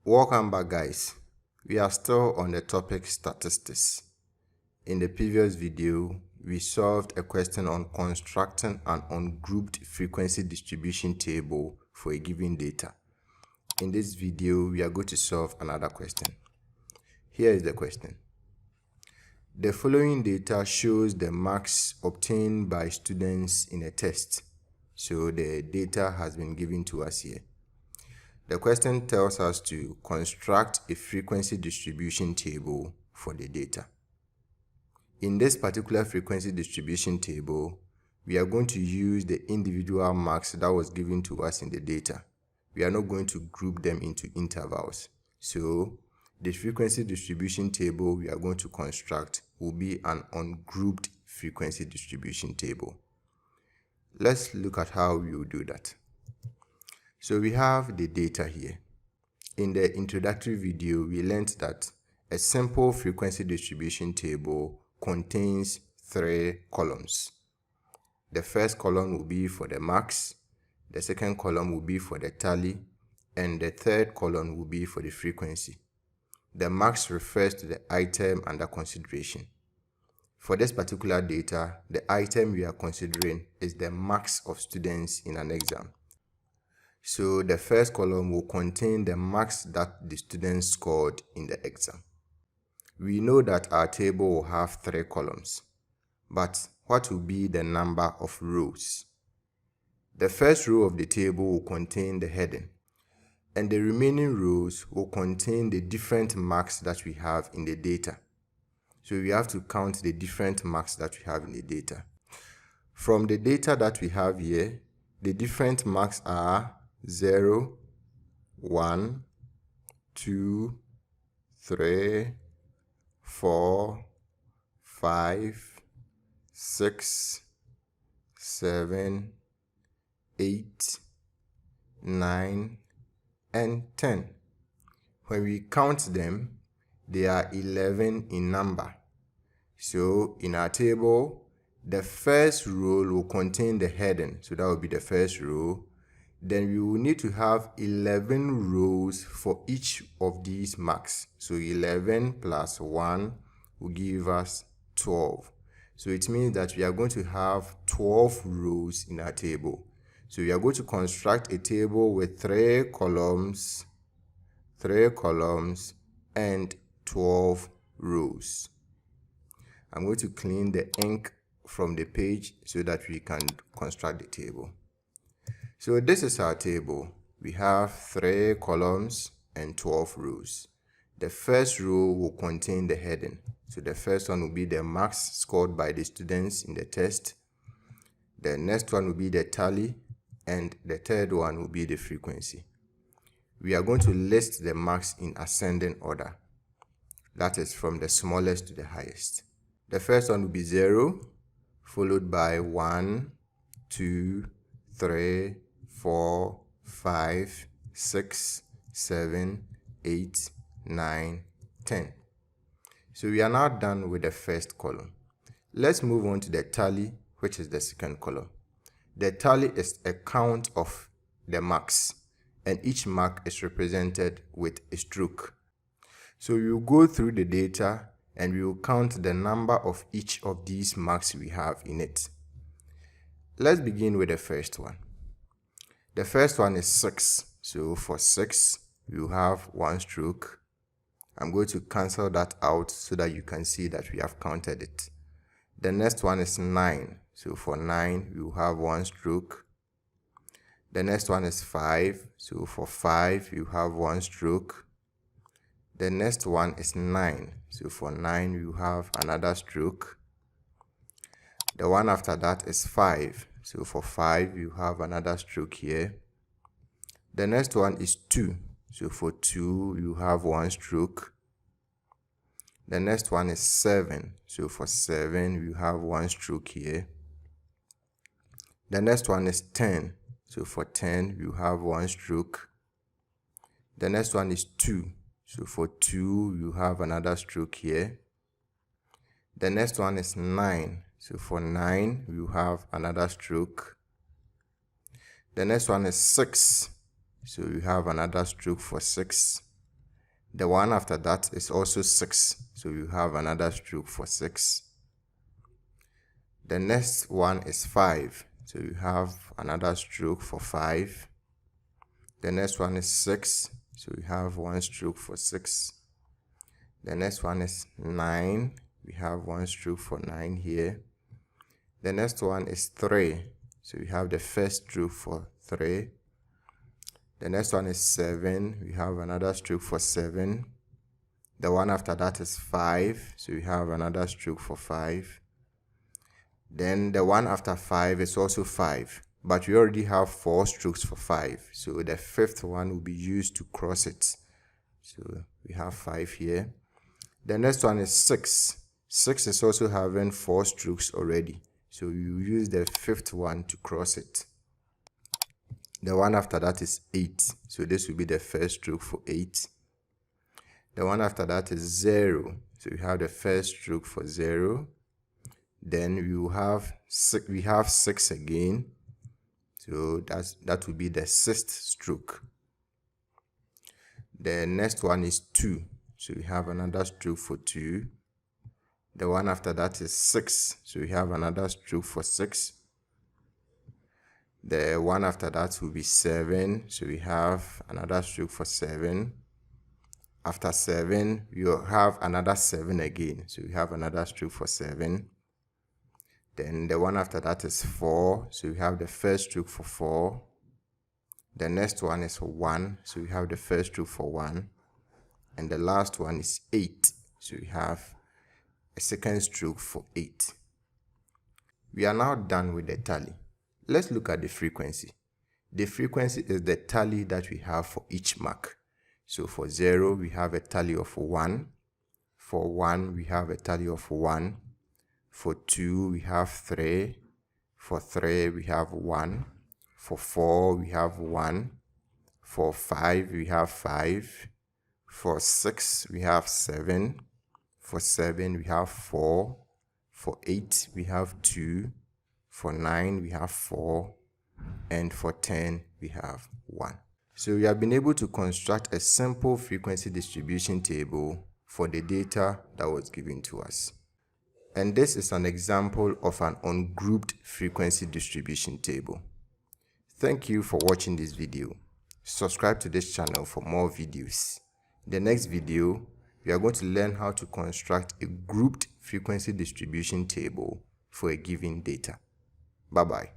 Welcome back, guys. We are still on the topic statistics. In the previous video, we solved a question on constructing an ungrouped frequency distribution table for a given data. In this video, we are going to solve another question. Here is the question. The following data shows the marks obtained by students in a test. So the data has been given to us here. The question tells us to construct a frequency distribution table for the data. In this particular frequency distribution table, we are going to use the individual marks that was given to us in the data. We are not going to group them into intervals. So the frequency distribution table we are going to construct will be an ungrouped frequency distribution table. Let's look at how we will do that. So we have the data here. In the introductory video, we learned that a simple frequency distribution table contains 3 columns. The first column will be for the marks, the second column will be for the tally, and the third column will be for the frequency. The marks refers to the item under consideration. For this particular data, the item we are considering is the marks of students in an exam. So the first column will contain the marks that the students scored in the exam. We know that our table will have 3 columns, but what will be the number of rows? The first row of the table will contain the heading, and the remaining rows will contain the different marks that we have in the data. So we have to count the different marks that we have in the data. From the data that we have here, the different marks are 0, 1, 2, 3, 4, 5, 6, 7, 8, 9, and 10. When we count them, they are 11 in number. So in our table, the first row will contain the heading. So that will be the first row. Then we will need to have 11 rows for each of these marks. So 11 plus 1 will give us 12. So it means that we are going to have 12 rows in our table. So we are going to construct a table with 3 columns, and 12 rows. I'm going to clean the ink from the page so that we can construct the table. So this is our table. We have 3 columns and 12 rows. The first row will contain the heading. So the first one will be the marks scored by the students in the test. The next one will be the tally, and the third one will be the frequency. We are going to list the marks in ascending order. That is from the smallest to the highest. The first one will be 0, followed by 1, 2, 3, 4, 5, 6, 7, 8, 9, 10. So we are now done with the first column. Let's move on to the tally, which is the second column. The tally is a count of the marks, and each mark is represented with a stroke. So we will go through the data and we will count the number of each of these marks we have in it. Let's begin with the first one. The first one is 6. So for 6, we will have 1 stroke. I'm going to cancel that out so that you can see that we have counted it. The next one is 9. So for 9, we will have 1 stroke. The next one is 5. So for 5, you have 1 stroke. The next one is 9. So for 9, you have another stroke. The one after that is 5. So for 5, you have another stroke here. The next one is 2. So for 2, you have 1 stroke. The next one is 7. So for 7, you have 1 stroke here. The next one is 10. So for 10, you have 1 stroke. The next one is 2. So for 2, you have another stroke here. The next one is 9. So for 9, you have another stroke. The next one is 6. So you have another stroke for 6. The one after that is also 6, so you have another stroke for 6. The next one is 5, so you have another stroke for 5. The next one is 6, so you have one stroke for 6. The next one is 9, we have one stroke for 9 here. The next one is 3, so we have the first stroke for 3. The next one is 7, we have another stroke for 7. The one after that is 5, so we have another stroke for 5. Then the one after 5 is also 5, but we already have 4 strokes for 5, so the fifth one will be used to cross it. So we have 5 here. The next one is 6. 6 is also having 4 strokes already, so you use the fifth one to cross it. The one after that is 8, so this will be the first stroke for 8. The one after that is 0, so we have the first stroke for 0. Then we have 6 again, so that will be the 6th stroke. The next one is 2, so we have another stroke for 2. The one after that is 6, so we have another stroke for 6. The one after that will be 7, so we have another stroke for 7. After 7, you have another 7 again, so we have another stroke for 7. Then the one after that is 4, so we have the first stroke for 4. The next one is 1, so we have the first stroke for 1. And the last one is 8, so we have a second stroke for 8. We are now done with the tally. Let's look at the frequency. The frequency is the tally that we have for each mark. So for 0, we have a tally of 1. For 1, we have a tally of 1. For 2, we have 3. For 3, we have 1. For 4, we have 1. For 5, we have 5. For 6, we have 7. For 7, we have 4. For 8, we have 2. For 9, we have 4. And for 10, we have 1. So we have been able to construct a simple frequency distribution table for the data that was given to us. And this is an example of an ungrouped frequency distribution table. Thank you for watching this video. Subscribe to this channel for more videos. In the next video, we are going to learn how to construct a grouped frequency distribution table for a given data. Bye-bye.